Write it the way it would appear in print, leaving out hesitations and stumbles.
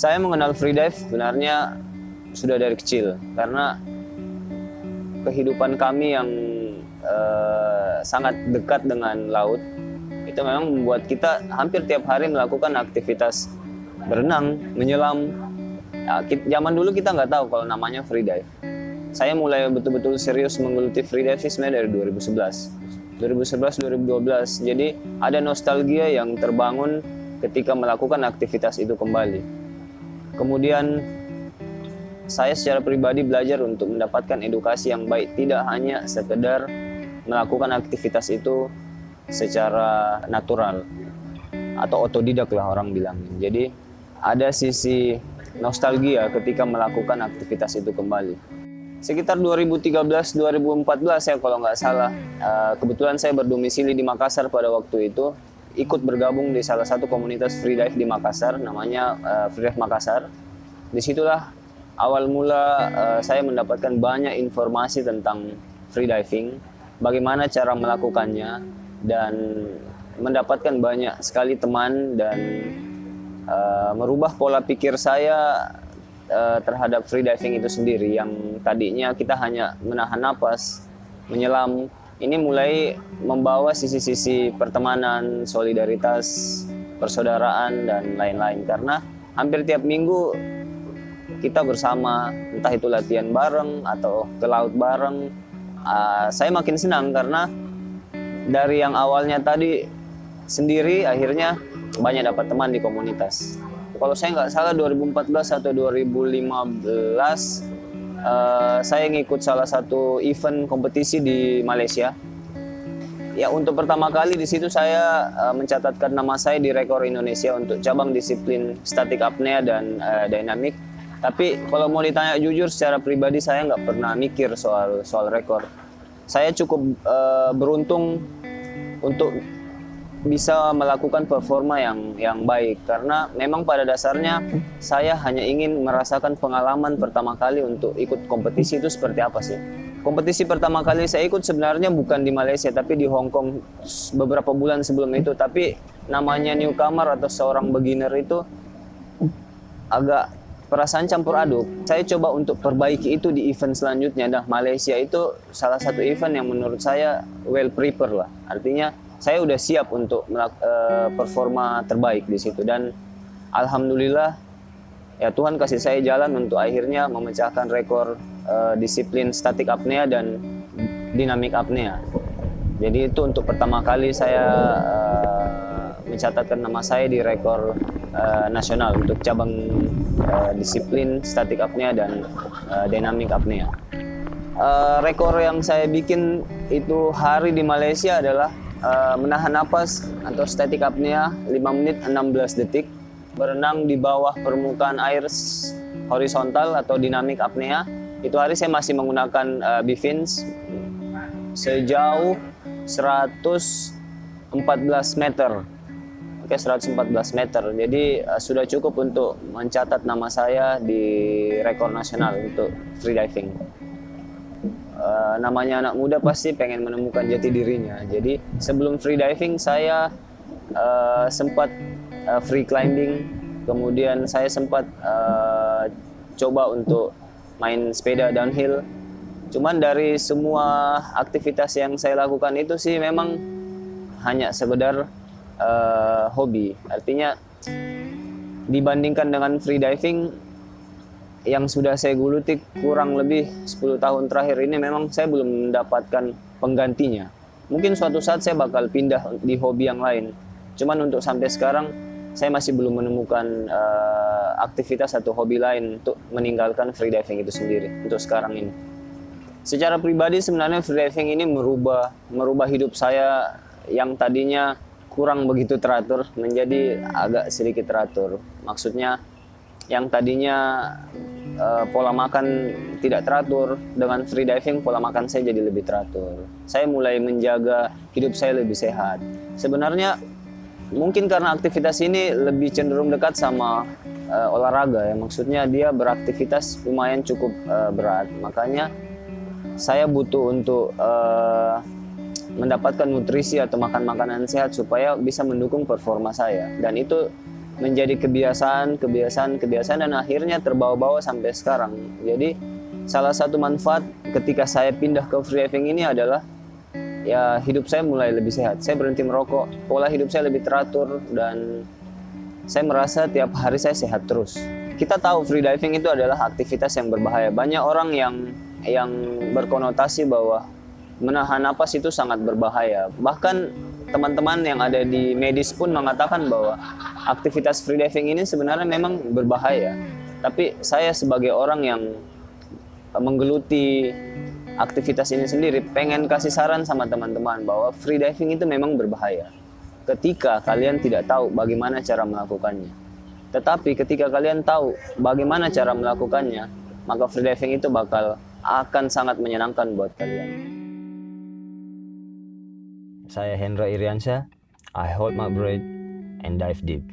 Saya mengenal freedive sebenarnya sudah dari kecil, karena kehidupan kami yang sangat dekat dengan laut itu memang membuat kita hampir tiap hari melakukan aktivitas berenang, menyelam. Ya, zaman dulu kita nggak tahu kalau namanya freedive. Saya mulai betul-betul serius menggeluti freedive sebenarnya dari 2011, 2012. Jadi ada nostalgia yang terbangun ketika melakukan aktivitas itu kembali. Kemudian saya secara pribadi belajar untuk mendapatkan edukasi yang baik, tidak hanya sekedar melakukan aktivitas itu secara natural atau otodidak lah orang bilang. Jadi ada sisi nostalgia ketika melakukan aktivitas itu kembali. Sekitar 2013-2014 ya kalau nggak salah, kebetulan saya berdomisili di Makassar pada waktu itu, ikut bergabung di salah satu komunitas freedive di Makassar, namanya Freedive Makassar. Disitulah awal mula saya mendapatkan banyak informasi tentang freediving, bagaimana cara melakukannya, dan mendapatkan banyak sekali teman dan merubah pola pikir saya terhadap freediving itu sendiri. Yang tadinya kita hanya menahan napas, menyelam, ini mulai membawa sisi-sisi pertemanan, solidaritas, persaudaraan, dan lain-lain. Karena hampir tiap minggu kita bersama, entah itu latihan bareng atau ke laut bareng. Saya makin senang karena dari yang awalnya tadi sendiri, akhirnya banyak dapat teman di komunitas. Kalau saya nggak salah 2014 atau 2015 saya ngikut salah satu event kompetisi di Malaysia. Ya, untuk pertama kali di situ saya mencatatkan nama saya di rekor Indonesia untuk cabang disiplin static apnea dan dynamic. Tapi kalau mau ditanya jujur, secara pribadi saya nggak pernah mikir soal rekor. Saya cukup beruntung untuk bisa melakukan performa yang baik, karena memang pada dasarnya saya hanya ingin merasakan pengalaman pertama kali untuk ikut kompetisi itu seperti apa sih. Kompetisi pertama kali saya ikut sebenarnya bukan di Malaysia tapi di Hong Kong beberapa bulan sebelum itu, tapi namanya newcomer atau seorang beginner itu agak perasaan campur aduk. Saya coba untuk perbaiki itu di event selanjutnya. Nah, Malaysia itu salah satu event yang menurut saya well prepared lah. Artinya saya udah siap untuk performa terbaik di situ, dan alhamdulillah ya Tuhan kasih saya jalan untuk akhirnya memecahkan rekor disiplin static apnea dan dynamic apnea. Jadi itu untuk pertama kali saya mencatatkan nama saya di rekor nasional untuk cabang disiplin static apnea dan dynamic apnea. Rekor yang saya bikin itu hari di Malaysia adalah menahan napas atau static apnea 5 menit 16 detik, berenang di bawah permukaan air horizontal atau dynamic apnea. Itu hari saya masih menggunakan bifins sejauh 114 meter. Oke, 114 meter. Jadi sudah cukup untuk mencatat nama saya di rekor nasional untuk freediving. Namanya anak muda pasti pengen menemukan jati dirinya. Jadi sebelum freediving saya sempat free climbing, kemudian saya sempat coba untuk main sepeda downhill. Cuman dari semua aktivitas yang saya lakukan itu sih memang hanya sekedar hobi. Artinya dibandingkan dengan freediving yang sudah saya geluti kurang lebih 10 tahun terakhir ini, memang saya belum mendapatkan penggantinya. Mungkin suatu saat saya bakal pindah di hobi yang lain. Cuman untuk sampai sekarang saya masih belum menemukan aktivitas atau hobi lain untuk meninggalkan freediving itu sendiri untuk sekarang ini. Secara pribadi sebenarnya freediving ini merubah hidup saya yang tadinya kurang begitu teratur menjadi agak sedikit teratur. Maksudnya yang tadinya pola makan tidak teratur, dengan freediving pola makan saya jadi lebih teratur. Saya mulai menjaga hidup saya lebih sehat. Sebenarnya mungkin karena aktivitas ini lebih cenderung dekat sama olahraga ya, maksudnya dia beraktivitas lumayan cukup berat. Makanya saya butuh untuk mendapatkan nutrisi atau makan makanan sehat supaya bisa mendukung performa saya. Dan itu menjadi kebiasaan dan akhirnya terbawa-bawa sampai sekarang. Jadi salah satu manfaat ketika saya pindah ke freediving ini adalah ya hidup saya mulai lebih sehat. Saya berhenti merokok, pola hidup saya lebih teratur, dan saya merasa tiap hari saya sehat terus. Kita tahu freediving itu adalah aktivitas yang berbahaya. Banyak orang yang berkonotasi bahwa menahan napas itu sangat berbahaya. Bahkan teman-teman yang ada di medis pun mengatakan bahwa aktivitas freediving ini sebenarnya memang berbahaya. Tapi saya sebagai orang yang menggeluti aktivitas ini sendiri, pengen kasih saran sama teman-teman bahwa freediving itu memang berbahaya ketika kalian tidak tahu bagaimana cara melakukannya. Tetapi ketika kalian tahu bagaimana cara melakukannya, maka freediving itu akan sangat menyenangkan buat kalian. Saya Hendra Iriansyah, I hold my breath and dive deep.